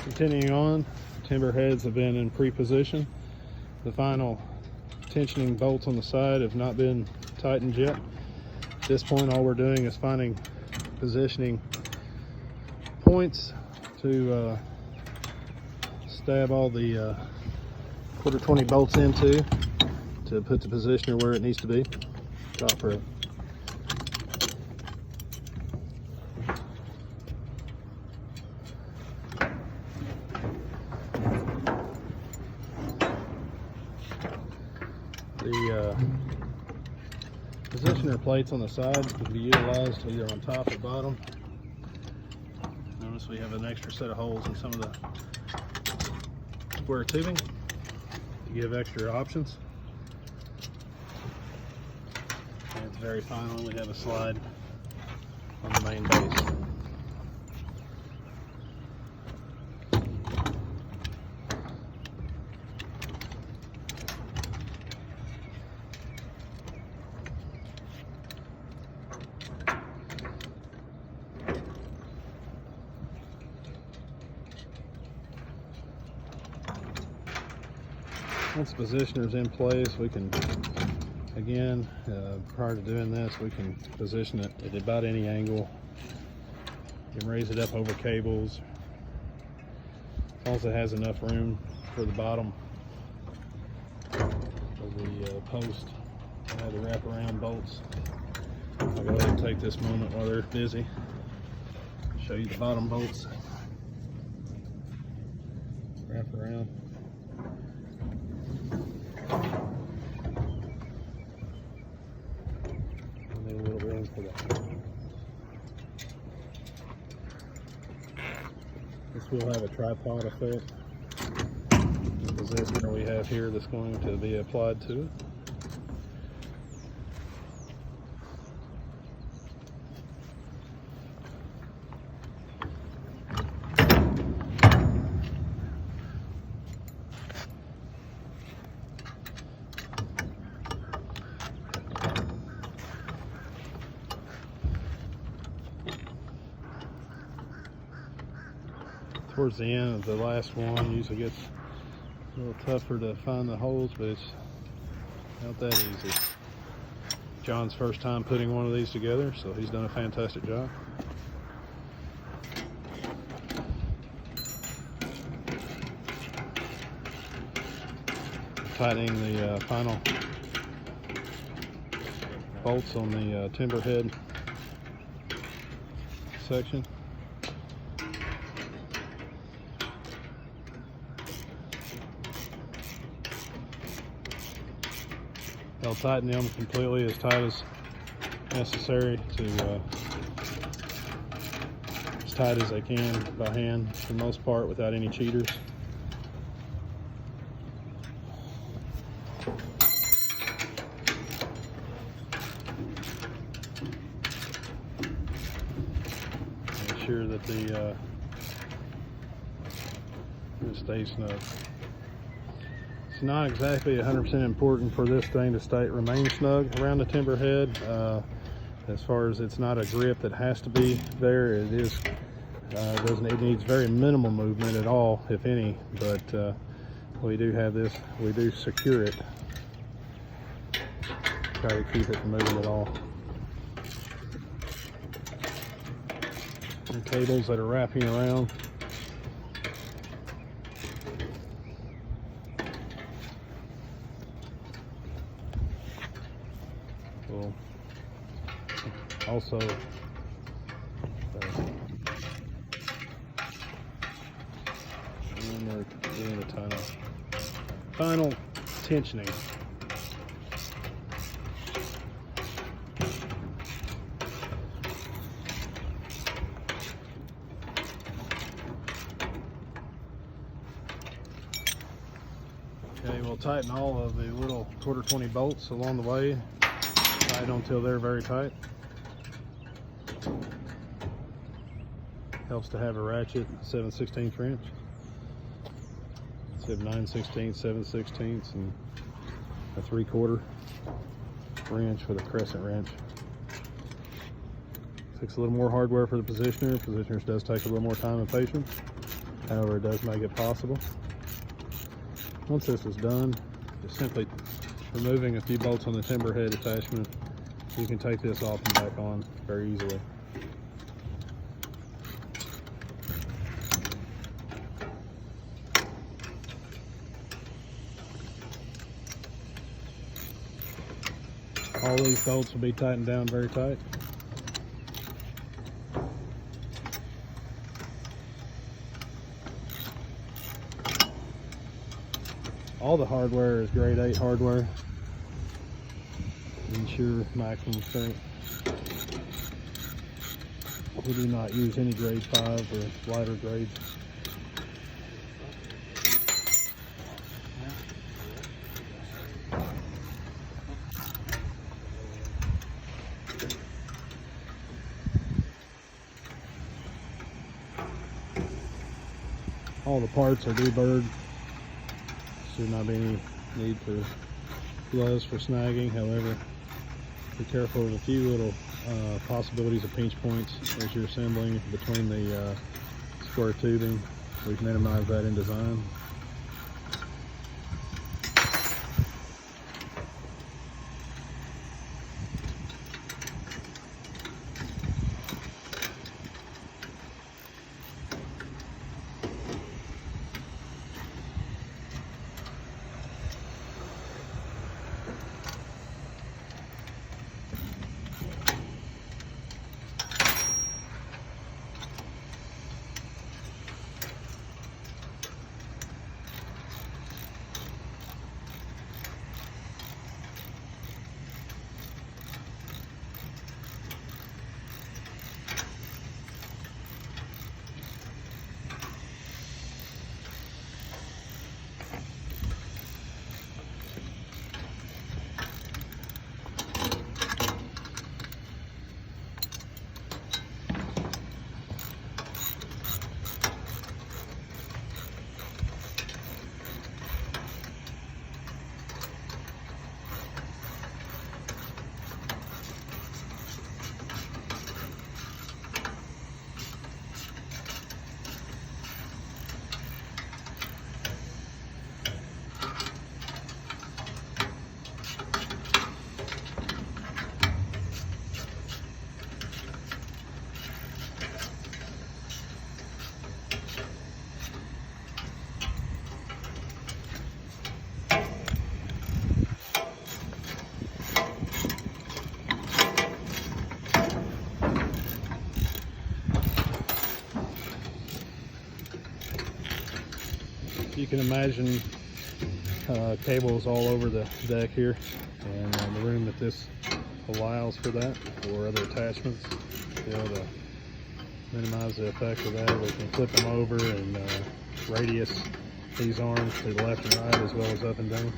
Continuing on, timber heads have been in pre-position. The final tensioning bolts on the side have not been tightened yet. At this point, all we're doing is finding positioning points to stab all the quarter 20 bolts into to put the positioner where it needs to be. Top row. The positioner plates on the side can be utilized either on top or bottom. Notice we have an extra set of holes in some of the square tubing to give extra options. And at the very final, we have a slide on the main base. Once the positioner is in place, we can, again, prior to doing this, we can position it at about any angle. You can raise it up over cables. As long as it has enough room for the bottom of the post to have the wraparound bolts. I'll go ahead and take this moment while they're busy, show you the bottom bolts. Wrap around. This will have a tripod effect. The positioner we have here that's going to be applied to it. Towards the end of the last one, usually gets a little tougher to find the holes, but it's not that easy. John's first time putting one of these together, so he's done a fantastic job. Tightening the final bolts on the timber head section. I'll tighten them completely as tight as necessary to as tight as I can by hand for the most part without any cheaters. Make sure that it stays snug. It's not exactly 100% important for this thing to remain snug around the timber head. As far as it's not a grip that has to be there, it is. It needs very minimal movement at all, if any. But we do have this. We do secure it. Try to keep it from moving at all. And cables that are wrapping around. We'll also we're doing the final tensioning. Okay, we'll tighten all of the little quarter 20 bolts along the way. Tight until they're very tight. Helps to have a ratchet 7/16 wrench instead of 9/16, 7/16, and a 3/4 wrench with a crescent wrench. Takes a little more hardware for the positioner. Positioners does take a little more time and patience. However, it does make it possible. Once this is done, just simply removing a few bolts on the timber head attachment, you can take this off and back on very easily. All these bolts will be tightened down very tight. All the hardware is grade 8 hardware. Ensure maximum strength. We do not use any grade 5 or lighter grades. All the parts are deburred. Should not be any need for gloves for snagging. However, be careful of a few little possibilities of pinch points as you're assembling between the square tubing. We've minimized that in design. You can imagine cables all over the deck here, and the room that this allows for that, or other attachments, to be able to minimize the effect of that. We can flip them over and radius these arms to the left and right as well as up and down.